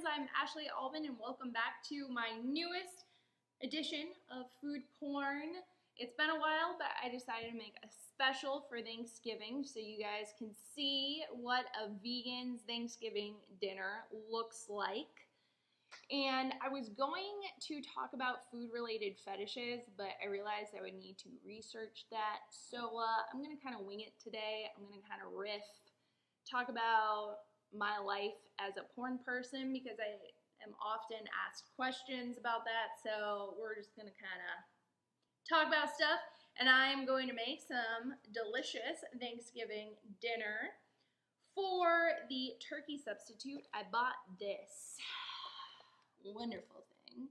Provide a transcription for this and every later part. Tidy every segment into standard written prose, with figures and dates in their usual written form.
I'm Ashley Alban and welcome back to my newest edition of food porn. It's been a while, but I decided to make a special for Thanksgiving so you guys can see what a vegan's Thanksgiving dinner looks like. And I was going to talk about food-related fetishes, but I realized I would need to research that. So I'm going to kind of wing it today. I'm going to kind of riff, talk about my life as a porn person because I am often asked questions about that. So we're just going to kind of talk about stuff. And I'm going to make some delicious Thanksgiving dinner. For the turkey substitute, I bought this wonderful thing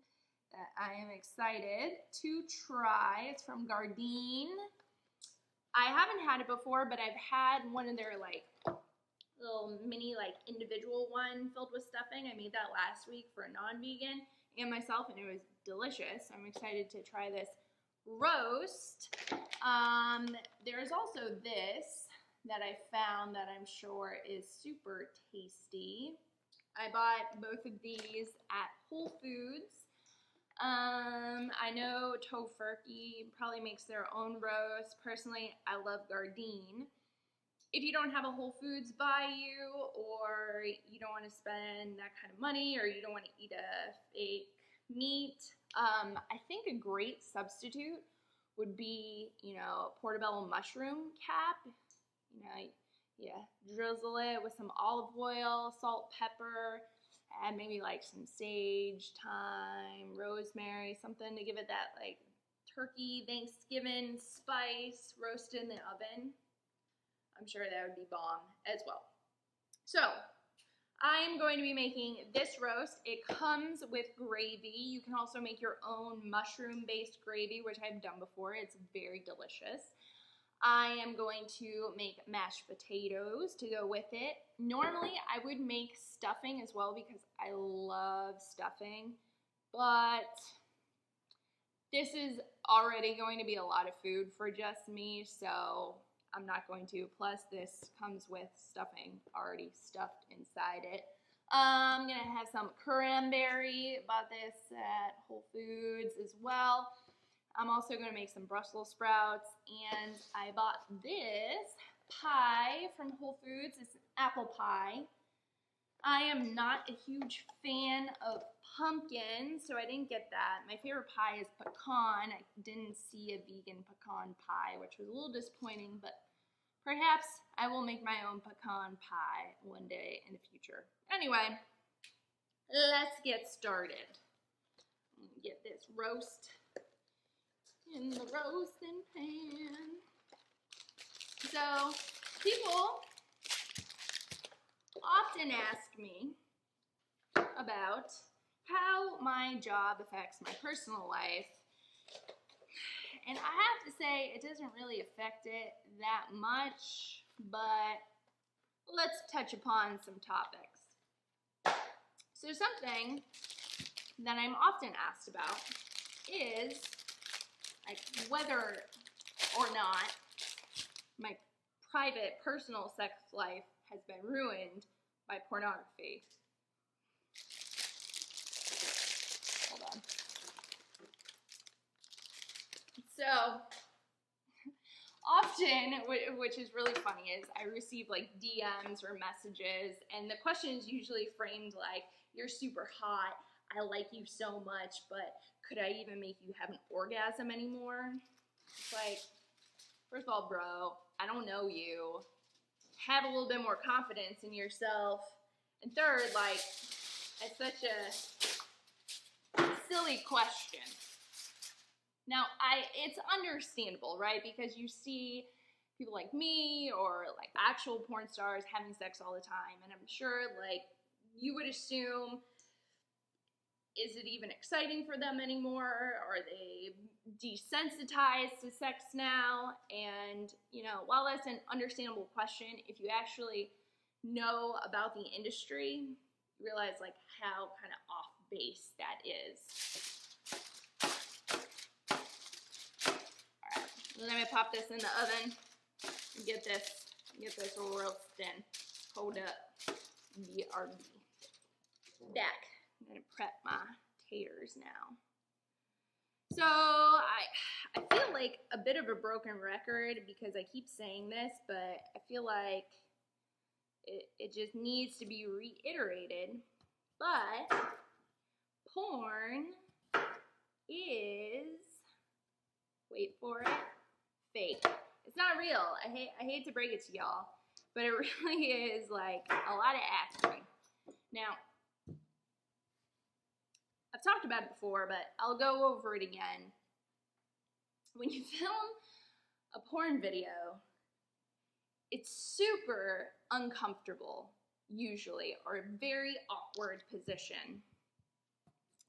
that I am excited to try. It's from Gardein. I haven't had it before, but I've had one of their little mini individual one filled with stuffing. I made that last week for a non-vegan and myself, and it was delicious. I'm excited to try this roast. There's also this that I found that I'm sure is super tasty. I bought both of these at Whole Foods. I know Tofurkey probably makes their own roast. Personally, I love Gardein. If you don't have a Whole Foods by you, or you don't want to spend that kind of money, or you don't want to eat a fake meat, I think a great substitute would be, portobello mushroom cap. Drizzle it with some olive oil, salt, pepper, add maybe some sage, thyme, rosemary, something to give it that turkey Thanksgiving spice, roasted in the oven. I'm sure that would be bomb as well. So I'm going to be making this roast. It comes with gravy. You can also make your own mushroom-based gravy, which I've done before. It's very delicious. I am going to make mashed potatoes to go with it. Normally, I would make stuffing as well because I love stuffing, but this is already going to be a lot of food for just me, so I'm not going to. Plus, this comes with stuffing already stuffed inside it. I'm going to have some cranberry. Bought this at Whole Foods as well. I'm also going to make some Brussels sprouts, and I bought this pie from Whole Foods. It's an apple pie. I am not a huge fan of pumpkin, so I didn't get that. My favorite pie is pecan. I didn't see a vegan pecan pie, which was a little disappointing, but perhaps I will make my own pecan pie one day in the future. Anyway, let's get started. I'm going to get this roast in the roasting pan. So, people often ask me about how my job affects my personal life. And I have to say, it doesn't really affect it that much, but let's touch upon some topics. So something that I'm often asked about is whether or not my private, personal sex life has been ruined by pornography. Hold on. So, often, which is really funny, is I receive DMs or messages, and the question is usually framed like, you're super hot, I like you so much, but could I even make you have an orgasm anymore? It's first of all, bro, I don't know you. Have a little bit more confidence in yourself. And third, it's such a silly question. Now, it's understandable, right? Because you see people like me or actual porn stars having sex all the time. And I'm sure you would assume, is it even exciting for them anymore? Are they desensitized to sex now? And, while that's an understandable question, if you actually know about the industry, you realize how kind of off base that is. Let me pop this in the oven and get this roasting. Hold up. BRB. back. I'm gonna prep my taters now. So I feel like a bit of a broken record because I keep saying this, but I feel like it just needs to be reiterated. But porn is, wait for it, fake. It's not real. I hate to break it to y'all, but it really is like a lot of acting. Now, I've talked about it before, but I'll go over it again. When you film a porn video, it's super uncomfortable, usually, or a very awkward position.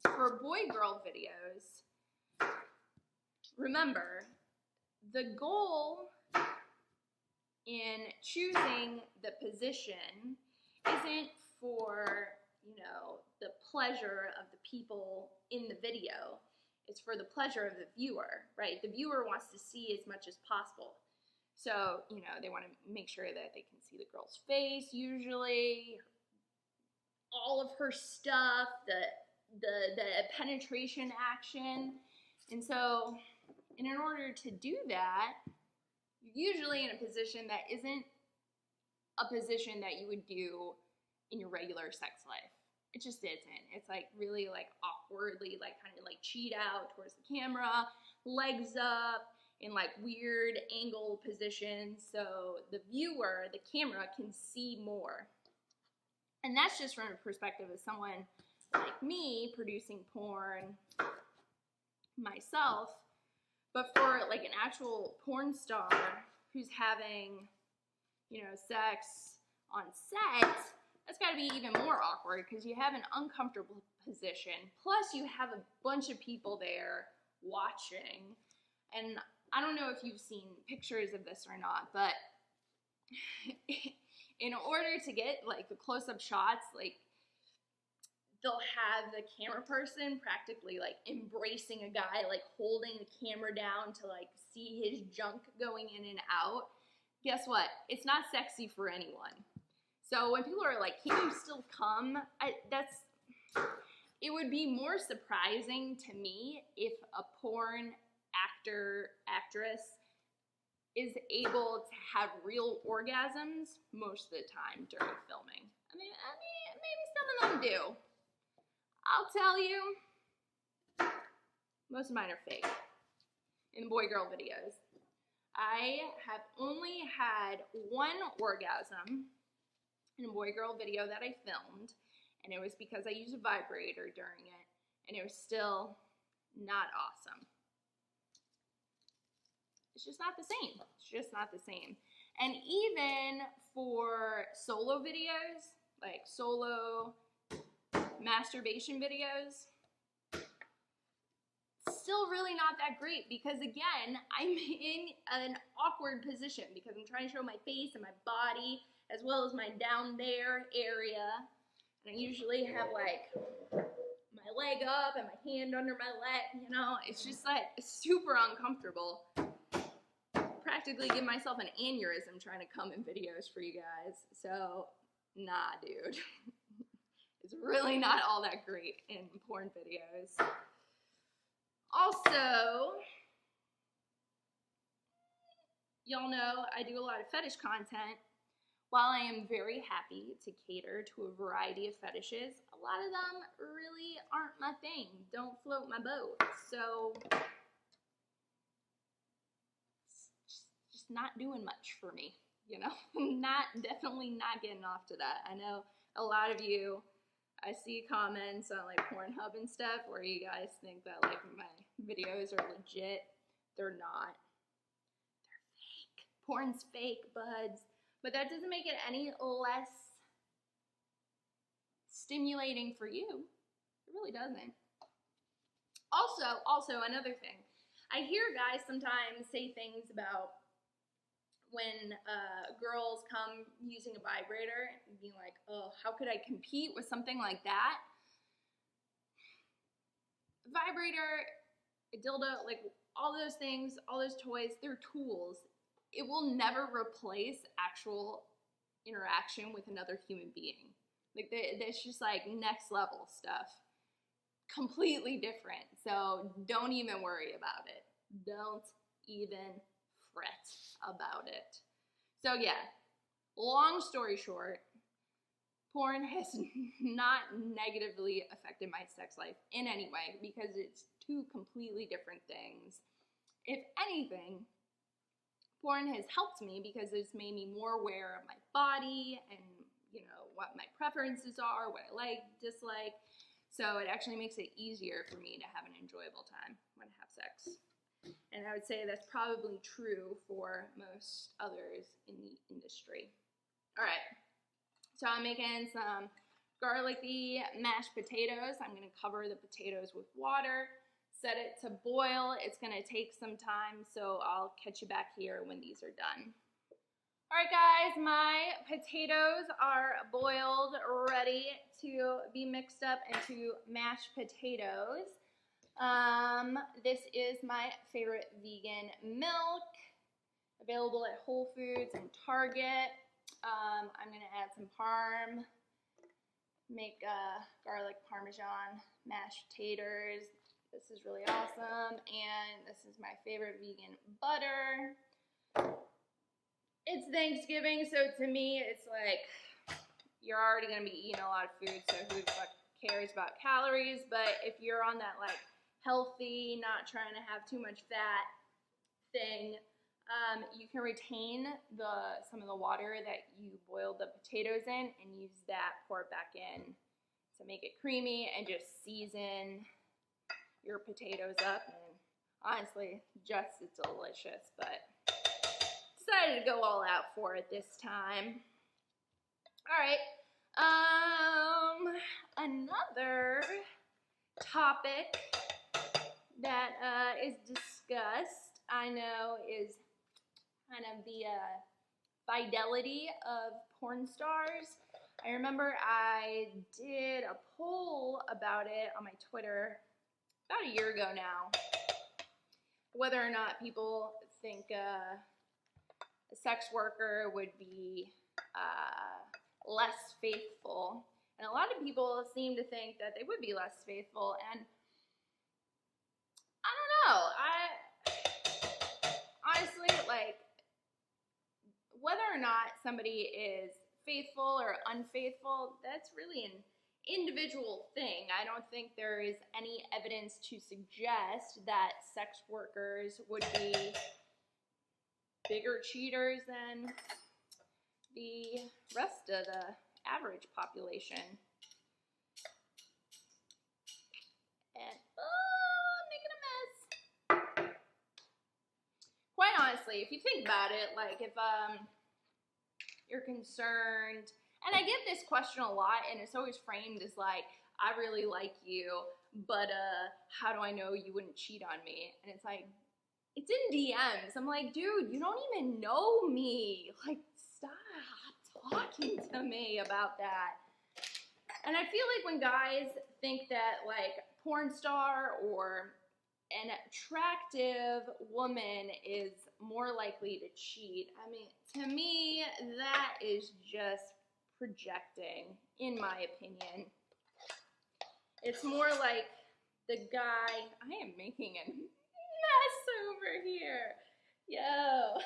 For boy-girl videos, remember, the goal in choosing the position isn't for, you know, the pleasure of the people in the video. It's for the pleasure of the viewer, right? The viewer wants to see as much as possible. So, you know, they want to make sure that they can see the girl's face, usually, all of her stuff, the penetration action. And so, in order to do that, you're usually in a position that isn't a position that you would do in your regular sex life. It just isn't. It's like really like awkwardly, like kind of like cheat out towards the camera, legs up in like weird angle positions, so the viewer, the camera, can see more. And that's just from a perspective of someone like me producing porn myself. But for like an actual porn star who's having, you know, sex on set, that's got to be even more awkward because you have an uncomfortable position. Plus, you have a bunch of people there watching. And I don't know if you've seen pictures of this or not, but in order to get like the close-up shots, like they'll have the camera person practically like embracing a guy, like holding the camera down to like see his junk going in and out. Guess what? It's not sexy for anyone. So when people are like, can you still come? It would be more surprising to me if a porn actress is able to have real orgasms most of the time during filming. I mean, maybe some of them do. I'll tell you, most of mine are fake in boy-girl videos. I have only had one orgasm in a boy-girl video that I filmed, and it was because I used a vibrator during it, and it was still not awesome. It's just not the same. It's just not the same. And even for solo videos, like solo masturbation videos, still really not that great because, again, I'm in an awkward position because I'm trying to show my face and my body as well as my down there area. And I usually have like my leg up and my hand under my leg, you know, it's just like super uncomfortable. Practically give myself an aneurysm trying to come in videos for you guys. So, nah, dude. It's really not all that great in porn videos. Also, y'all know I do a lot of fetish content. While I am very happy to cater to a variety of fetishes, a lot of them really aren't my thing. Don't float my boat. So, just not doing much for me, you know? Definitely not getting off to that. I know a lot of you, I see comments on like Pornhub and stuff where you guys think that like my videos are legit. They're not. They're fake. Porn's fake, buds. But that doesn't make it any less stimulating for you. It really doesn't. Also, another thing. I hear guys sometimes say things about when girls come using a vibrator and being like, oh, how could I compete with something like that? A vibrator, a dildo, like all those things, all those toys, they're tools. It will never replace actual interaction with another human being. Like, it's just like next level stuff. Completely different. So don't even worry about it. Don't even fret about it. So yeah, long story short, porn has not negatively affected my sex life in any way because it's two completely different things. If anything, porn has helped me because it's made me more aware of my body and, you know, what my preferences are, what I like, dislike. So it actually makes it easier for me to have an enjoyable time when I have sex. And I would say that's probably true for most others in the industry. All right, so I'm making some garlicky mashed potatoes. I'm gonna cover the potatoes with water, set it to boil. It's gonna take some time, so I'll catch you back here when these are done. All right, guys, my potatoes are boiled, ready to be mixed up into mashed potatoes. This is my favorite vegan milk, available at Whole Foods and Target. I'm gonna add some parm, make garlic parmesan mashed taters. This is really awesome, and this is my favorite vegan butter. It's Thanksgiving, so to me, it's like, you're already gonna be eating a lot of food, so who the fuck cares about calories? But if you're on that like healthy, not trying to have too much fat thing, you can retain some of the water that you boiled the potatoes in and use that, pour it back in to make it creamy and just season your potatoes up. And honestly, just as delicious, but decided to go all out for it this time. All right, another topic that is discussed, I know, is kind of the fidelity of porn stars. I remember I did a poll about it on my Twitter about a year ago now, whether or not people think a sex worker would be less faithful. And a lot of people seem to think that they would be less faithful, and I don't know. Honestly, like, whether or not somebody is faithful or unfaithful, that's really an individual thing. I don't think there is any evidence to suggest that sex workers would be bigger cheaters than the rest of the average population. And, I'm making a mess. Quite honestly, if you think about it, like, if you're concerned, and I get this question a lot, and it's always framed as like, I really like you, but how do I know you wouldn't cheat on me? And it's like, it's in DMs. I'm like, dude, you don't even know me. Like, stop talking to me about that. And I feel like when guys think that, like, porn star or an attractive woman is more likely to cheat, I mean, to me, that is just projecting, in my opinion. It's more like the guy, I am making a mess over here. Yo.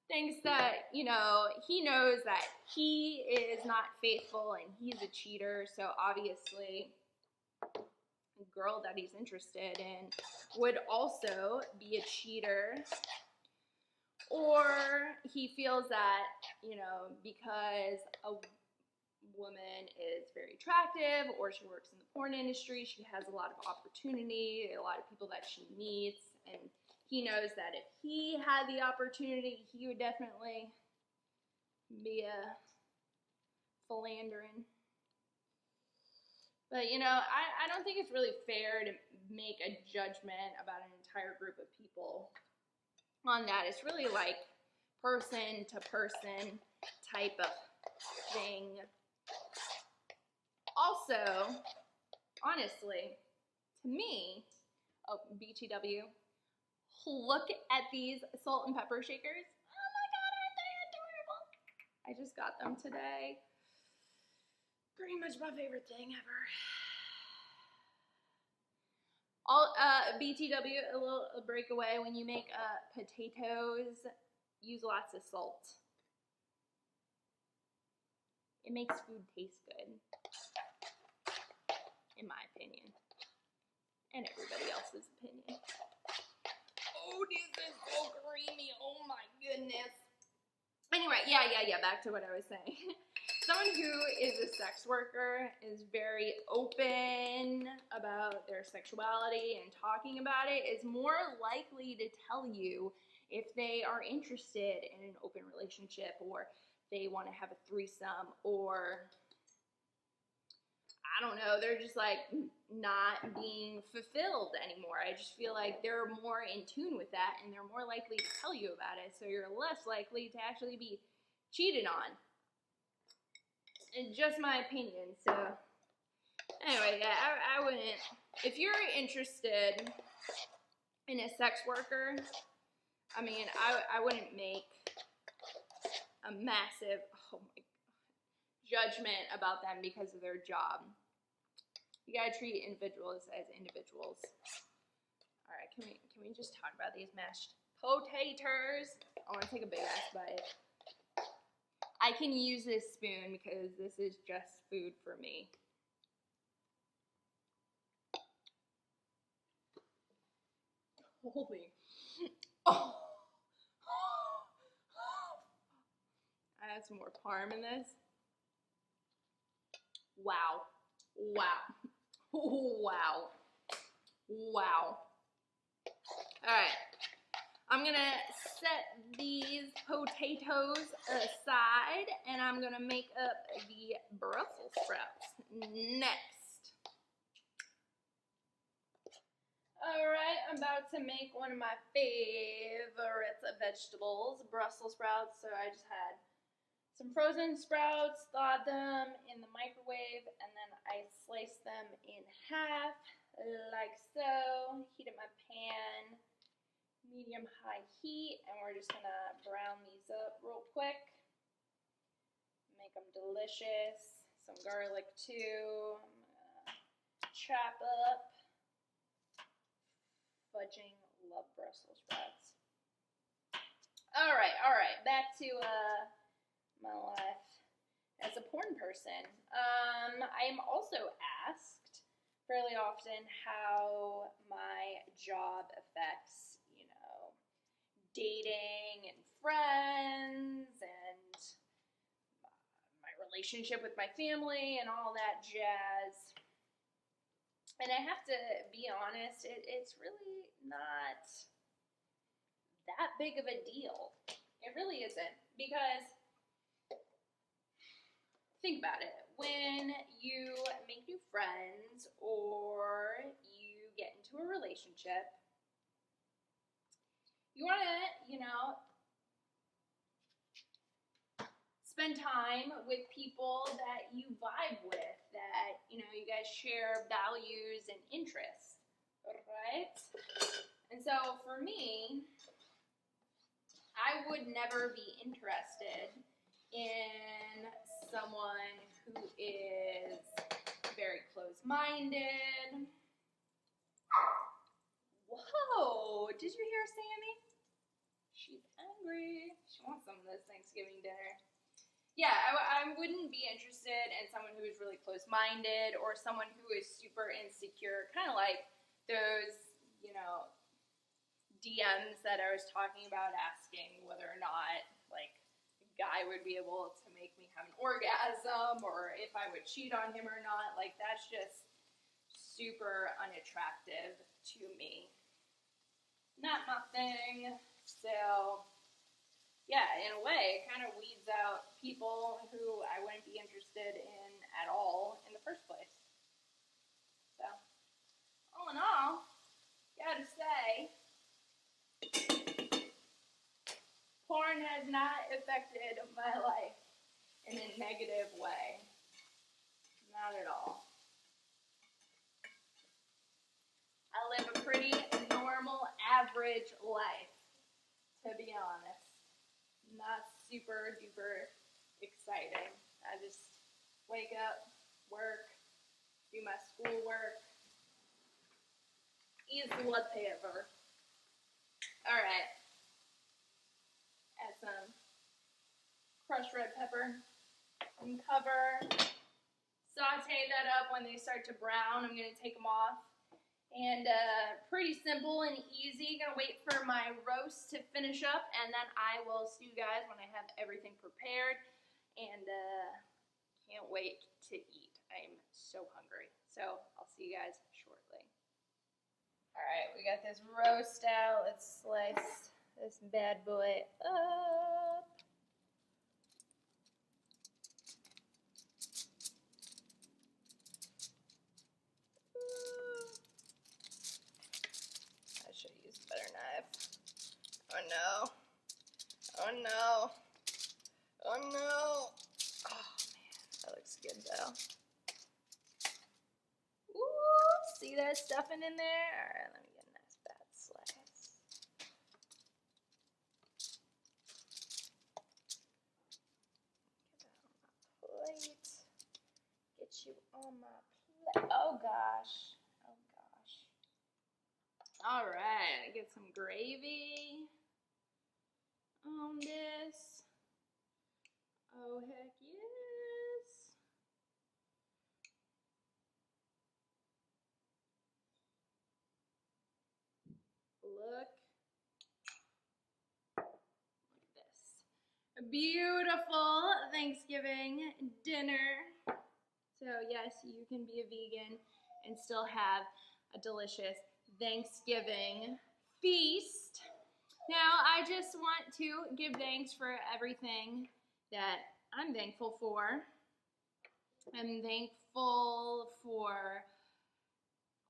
Thinks that, you know, he knows that he is not faithful and he's a cheater, so obviously a girl that he's interested in would also be a cheater. Or he feels that, you know, because a woman is very attractive or she works in the porn industry, she has a lot of opportunity, a lot of people that she meets, and he knows that if he had the opportunity, he would definitely be a philandering. But, you know, I don't think it's really fair to make a judgment about an entire group of people on that. It's really like person to person type of thing. Also, honestly, to me, oh, BTW, look at these salt and pepper shakers. Oh my God, aren't they adorable? I just got them today. Pretty much my favorite thing ever. All BTW, a breakaway. When you make potatoes, use lots of salt. It makes food taste good, in my opinion, and everybody else's opinion. Oh, this is so creamy. Oh my goodness. Anyway, yeah. Back to what I was saying. Someone who is a sex worker is very open about their sexuality and talking about it, is more likely to tell you if they are interested in an open relationship, or they want to have a threesome, or I don't know, they're just like not being fulfilled anymore. I just feel like they're more in tune with that, and they're more likely to tell you about it, so you're less likely to actually be cheated on. It's just my opinion. So anyway, yeah, I wouldn't, if you're interested in a sex worker, I mean, I wouldn't make a massive, oh my God, judgment about them because of their job. You gotta treat individuals as individuals. All right, can we just talk about these mashed potatoes? I want to take a big ass bite. I can use this spoon because this is just food for me. Holy. Oh. I add some more parm in this. Wow. Alright. I'm gonna set these potatoes aside, and I'm gonna make up the Brussels sprouts next. Alright, I'm about to make one of my favorites of vegetables, Brussels sprouts. So I just had some frozen sprouts, thawed them in the microwave, and then I sliced them in half, like so. Heated my pan, medium-high heat, and we're just gonna brown these up real quick. Make them delicious. Some garlic too. I'm gonna chop up. Fudging love Brussels sprouts. All right, back to my life as a porn person. I am also asked fairly often how my job affects, dating and friends and my relationship with my family and all that jazz. And I have to be honest, it's really not that big of a deal. It really isn't, because think about it. When you make new friends or you get into a relationship, you want to, spend time with people that you vibe with, that, you guys share values and interests, right? And so for me, I would never be interested in someone who is very close-minded. Whoa, did you hear Sammy? She's angry. She wants some of this Thanksgiving dinner. Yeah, I wouldn't be interested in someone who is really close-minded or someone who is super insecure, kind of like those, DMs that I was talking about, asking whether or not, like, a guy would be able to make me have an orgasm, or if I would cheat on him or not. Like, that's just super unattractive to me. Not my thing. So yeah, in a way, it kind of weeds out people who I wouldn't be interested in at all in the first place. So, all in all, gotta say, porn has not affected my life in a negative way. Not at all. I live a pretty normal, average life, to be honest. Not super duper exciting. I just wake up, work, do my schoolwork, ease whatever. All right. Add some crushed red pepper and cover. Saute that up. When they start to brown, I'm going to take them off. And pretty simple and easy. Gonna wait for my roast to finish up, and then I will see you guys when I have everything prepared. And can't wait to eat. I'm so hungry. So I'll see you guys shortly. All right, we got this roast out. Let's slice this bad boy up. Oh no. Oh no. Oh no. Oh man, that looks good though. Ooh, see that stuffing in there? Alright, let me get a nice fat slice. Get that on my plate. Get you on my plate. Oh gosh. Oh gosh. Alright, get some gravy on this. Oh heck yes. Look at this. A beautiful Thanksgiving dinner. So yes, you can be a vegan and still have a delicious Thanksgiving feast. Now, I just want to give thanks for everything that I'm thankful for. I'm thankful for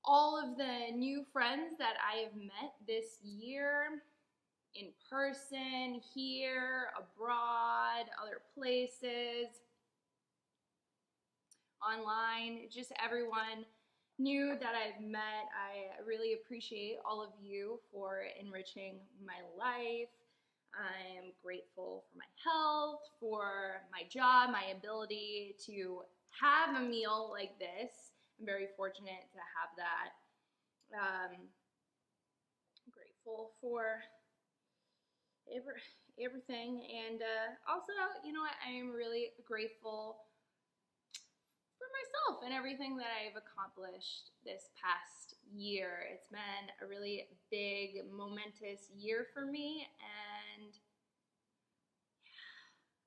all of the new friends that I have met this year, in person, here, abroad, other places, online, just everyone new that I've met. I really appreciate all of you for enriching my life. I am grateful for my health, for my job, my ability to have a meal like this. I'm very fortunate to have that. I'm grateful for everything. And also, you know what, I am really grateful for myself and everything that I've accomplished this past year. It's been a really big, momentous year for me, and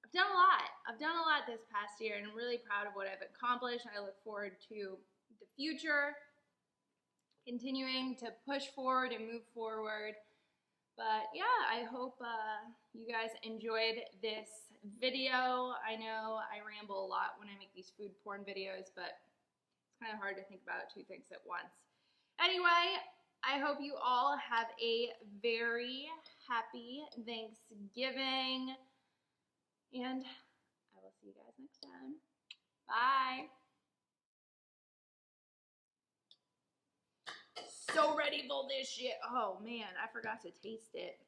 I've done a lot. I've done a lot this past year, and I'm really proud of what I've accomplished. I look forward to the future, continuing to push forward and move forward. But yeah, I hope you guys enjoyed this video. I know I ramble a lot when I make these food porn videos, but it's kind of hard to think about two things at once. Anyway, I hope you all have a very happy Thanksgiving, and I will see you guys next time. Bye. So ready for this shit. Oh man, I forgot to taste it.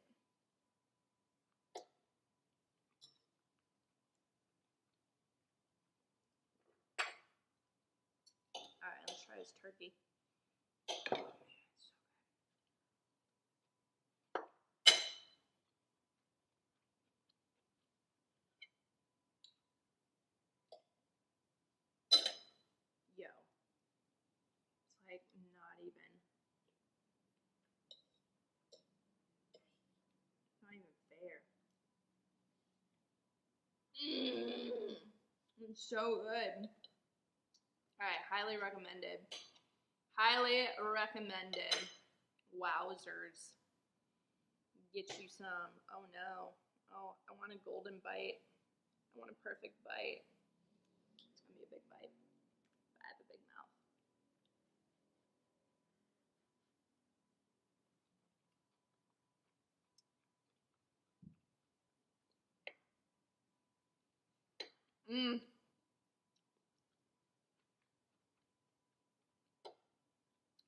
Alright, let's try this turkey. Yo. It's like not even. It's not even fair. It's so good. Alright, highly recommended. Highly recommended. Wowzers. Get you some. Oh no. Oh, I want a golden bite. I want a perfect bite. It's gonna be a big bite. But I have a big mouth. Mmm.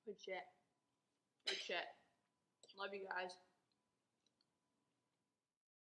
Good shit. Good shit. Love you guys.